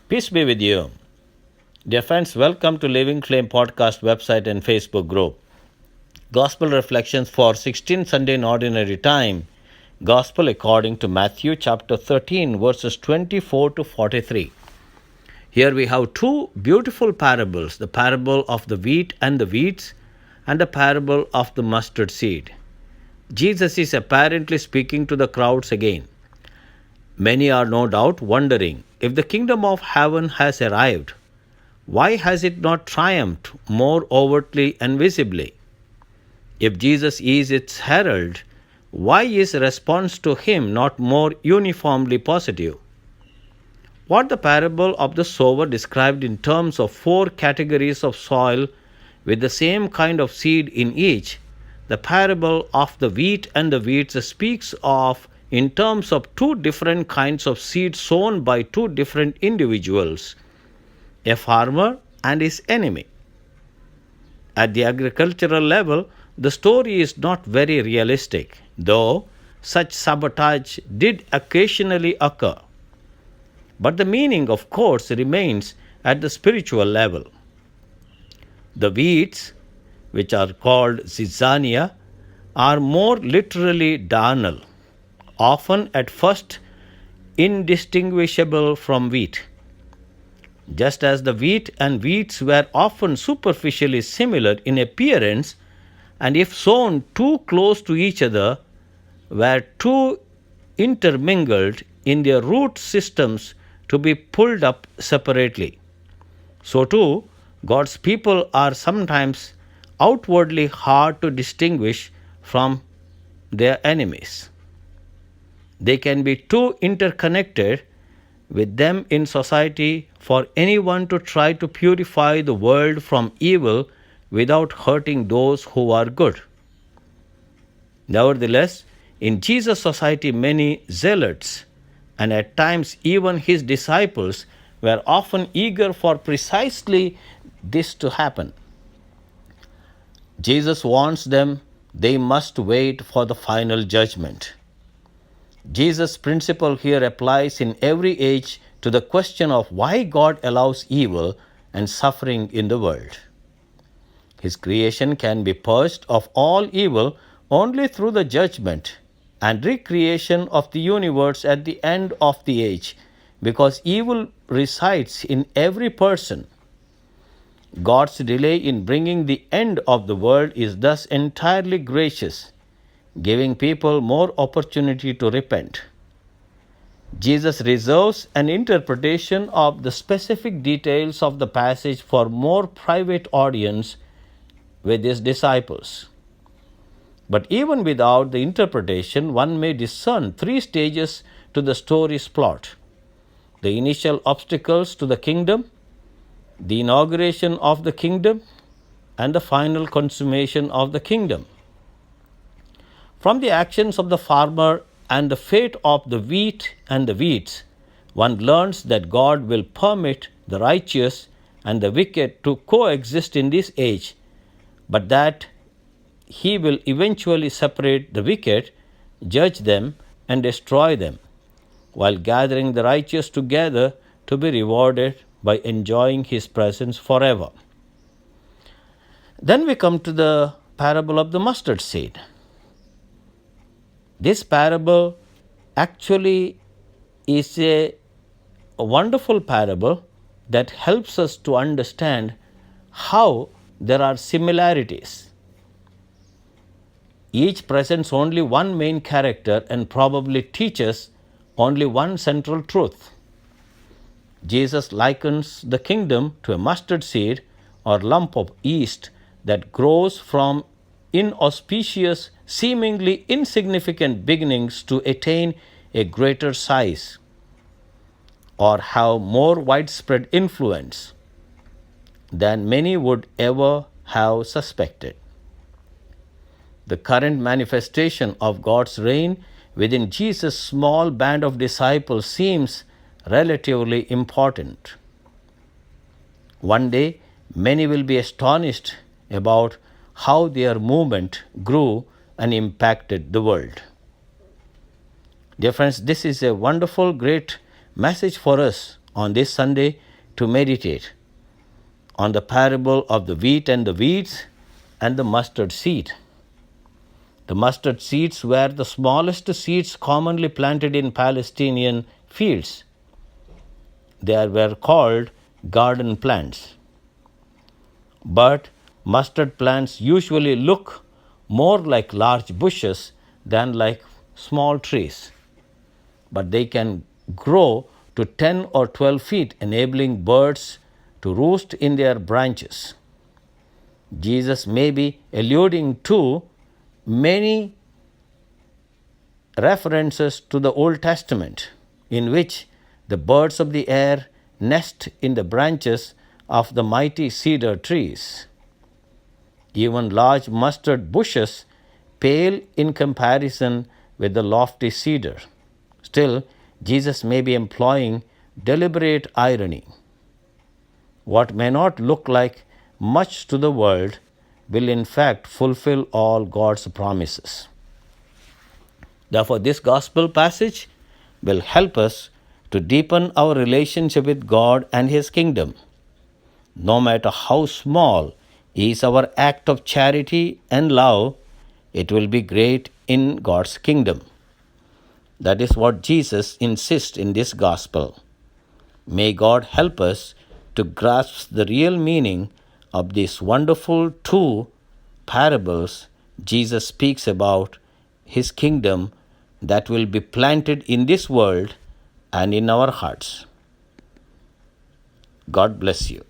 Peace be with you. Dear friends, welcome to Living Flame Podcast website and Facebook group. Gospel Reflections for 16th Sunday in Ordinary Time. Gospel according to Matthew chapter 13 verses 24 to 43. Here we have two beautiful parables, the parable of the wheat and the weeds and the parable of the mustard seed. Jesus is apparently speaking to the crowds again. Many are no doubt wondering, if the kingdom of heaven has arrived, why has it not triumphed more overtly and visibly? If Jesus is its herald, why is response to him not more uniformly positive? What the parable of the sower described in terms of four categories of soil with the same kind of seed in each, the parable of the wheat and the weeds speaks of in terms of two different kinds of seed sown by two different individuals, a farmer and his enemy. At the agricultural level, the story is not very realistic, though such sabotage did occasionally occur. But the meaning, of course, remains at the spiritual level. The weeds, which are called zizania, are more literally darnel, often at first indistinguishable from wheat. Just as the wheat and weeds were often superficially similar in appearance, and if sown too close to each other, were too intermingled in their root systems to be pulled up separately, so too God's people are sometimes outwardly hard to distinguish from their enemies. They can be too interconnected with them in society for anyone to try to purify the world from evil without hurting those who are good. Nevertheless, in Jesus' society, many zealots, and at times even his disciples, were often eager for precisely this to happen. Jesus warns them they must wait for the final judgment. Jesus' principle here applies in every age to the question of why God allows evil and suffering in the world. His creation can be purged of all evil only through the judgment and recreation of the universe at the end of the age, because evil resides in every person. God's delay in bringing the end of the world is thus entirely gracious, giving people more opportunity to repent. Jesus reserves an interpretation of the specific details of the passage for more private audience with his disciples. But even without the interpretation, one may discern three stages to the story's plot: the initial obstacles to the kingdom, the inauguration of the kingdom, and the final consummation of the kingdom. From the actions of the farmer and the fate of the wheat and the weeds, one learns that God will permit the righteous and the wicked to coexist in this age, but that he will eventually separate the wicked, judge them, and destroy them, while gathering the righteous together to be rewarded by enjoying his presence forever. Then we come to the parable of the mustard seed. This parable actually is a wonderful parable that helps us to understand how there are similarities. Each presents only one main character and probably teaches only one central truth. Jesus likens the kingdom to a mustard seed or lump of yeast that grows from inauspicious, seemingly insignificant beginnings to attain a greater size or have more widespread influence than many would ever have suspected. The current manifestation of God's reign within Jesus' small band of disciples seems relatively important. One day, many will be astonished about how their movement grew and impacted the world. Dear friends, this is a wonderful, great message for us on this Sunday to meditate on the parable of the wheat and the weeds and the mustard seed. The mustard seeds were the smallest seeds commonly planted in Palestinian fields. They were called garden plants. But mustard plants usually look more like large bushes than like small trees. But they can grow to 10 or 12 feet, enabling birds to roost in their branches. Jesus may be alluding to many references to the Old Testament in which the birds of the air nest in the branches of the mighty cedar trees. Even large mustard bushes pale in comparison with the lofty cedar. Still, Jesus may be employing deliberate irony. What may not look like much to the world will in fact fulfill all God's promises. Therefore, this gospel passage will help us to deepen our relationship with God and His kingdom. No matter how small is our act of charity and love, it will be great in God's kingdom. That is what Jesus insists in this gospel. May God help us to grasp the real meaning of these wonderful two parables Jesus speaks about His kingdom that will be planted in this world and in our hearts. God bless you.